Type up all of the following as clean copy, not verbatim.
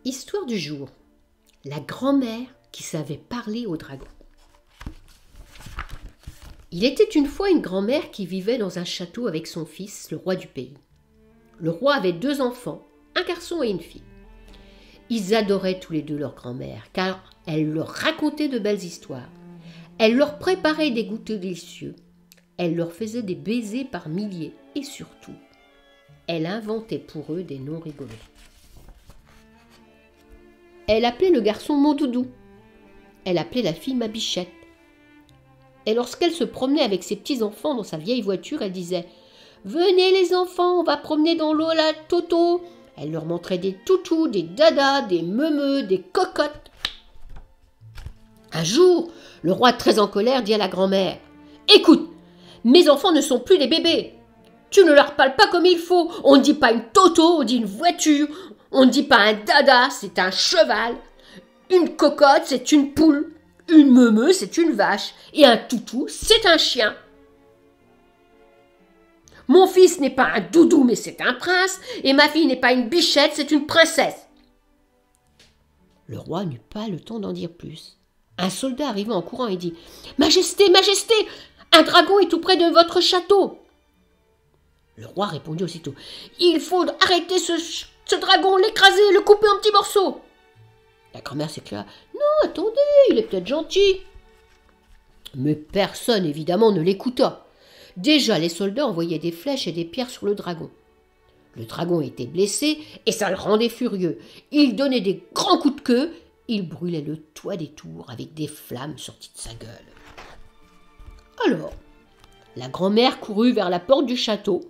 Histoire du jour. La grand-mère qui savait parler au dragon. Il était une fois une grand-mère qui vivait dans un château avec son fils, le roi du pays. Le roi avait 2 enfants, un garçon et une fille. Ils adoraient tous les deux leur grand-mère, car elle leur racontait de belles histoires. Elle leur préparait des goûters délicieux. Elle leur faisait des baisers par milliers et surtout, elle inventait pour eux des noms rigolos. Elle appelait le garçon mon doudou. Elle appelait la fille ma bichette. Et lorsqu'elle se promenait avec ses petits-enfants dans sa vieille voiture, elle disait « Venez les enfants, on va promener dans l'eau la Toto !» Elle leur montrait des toutous, des dadas, des meumeux, des cocottes. Un jour, le roi, très en colère, dit à la grand-mère « Écoute, mes enfants ne sont plus des bébés. Tu ne leur parles pas comme il faut. On ne dit pas une Toto, on dit une voiture. On ne dit pas un dada, c'est un cheval. Une cocotte, c'est une poule. Une meumeux, c'est une vache. Et un toutou, c'est un chien. Mon fils n'est pas un doudou, mais c'est un prince. Et ma fille n'est pas une bichette, c'est une princesse. » Le roi n'eut pas le temps d'en dire plus. Un soldat arriva en courant et dit « Majesté, majesté, un dragon est tout près de votre château. » Le roi répondit aussitôt « Il faut arrêter ce dragon, l'écraser, le couper en petits morceaux. » La grand-mère s'écria « Non, attendez, il est peut-être gentil. » Mais personne, évidemment, ne l'écouta. Déjà, les soldats envoyaient des flèches et des pierres sur le dragon. Le dragon était blessé et ça le rendait furieux. Il donnait des grands coups de queue. Il brûlait le toit des tours avec des flammes sorties de sa gueule. Alors, la grand-mère courut vers la porte du château.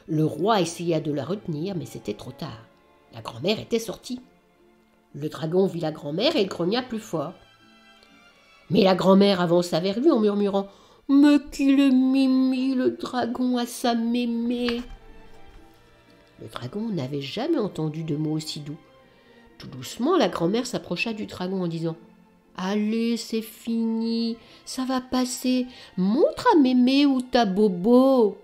Le roi essaya de la retenir, mais c'était trop tard. La grand-mère était sortie. Le dragon vit la grand-mère et il grogna plus fort. Mais la grand-mère avança vers lui en murmurant « Mais qu'il est mimi, le dragon à sa mémé !» Le dragon n'avait jamais entendu de mots aussi doux. Tout doucement, la grand-mère s'approcha du dragon en disant « Allez, c'est fini, ça va passer. Montre à mémé où t'as bobo. »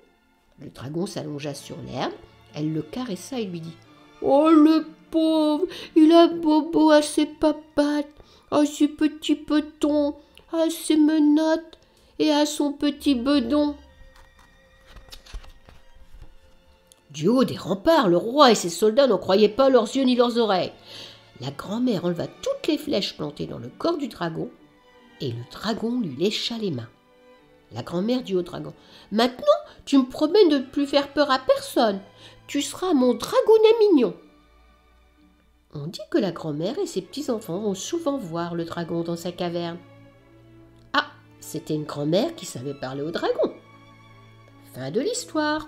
Le dragon s'allongea sur l'herbe, elle le caressa et lui dit « Oh, le pauvre, il a bobo à ses papates, à ses petits petons, à ses menottes et à son petit bedon. » Du haut des remparts, le roi et ses soldats n'en croyaient pas leurs yeux ni leurs oreilles. La grand-mère enleva toutes les flèches plantées dans le corps du dragon et le dragon lui lécha les mains. La grand-mère dit au dragon « Maintenant, tu me promets de ne plus faire peur à personne. Tu seras mon dragounet mignon. » On dit que la grand-mère et ses petits-enfants vont souvent voir le dragon dans sa caverne. Ah, c'était une grand-mère qui savait parler au dragon. Fin de l'histoire.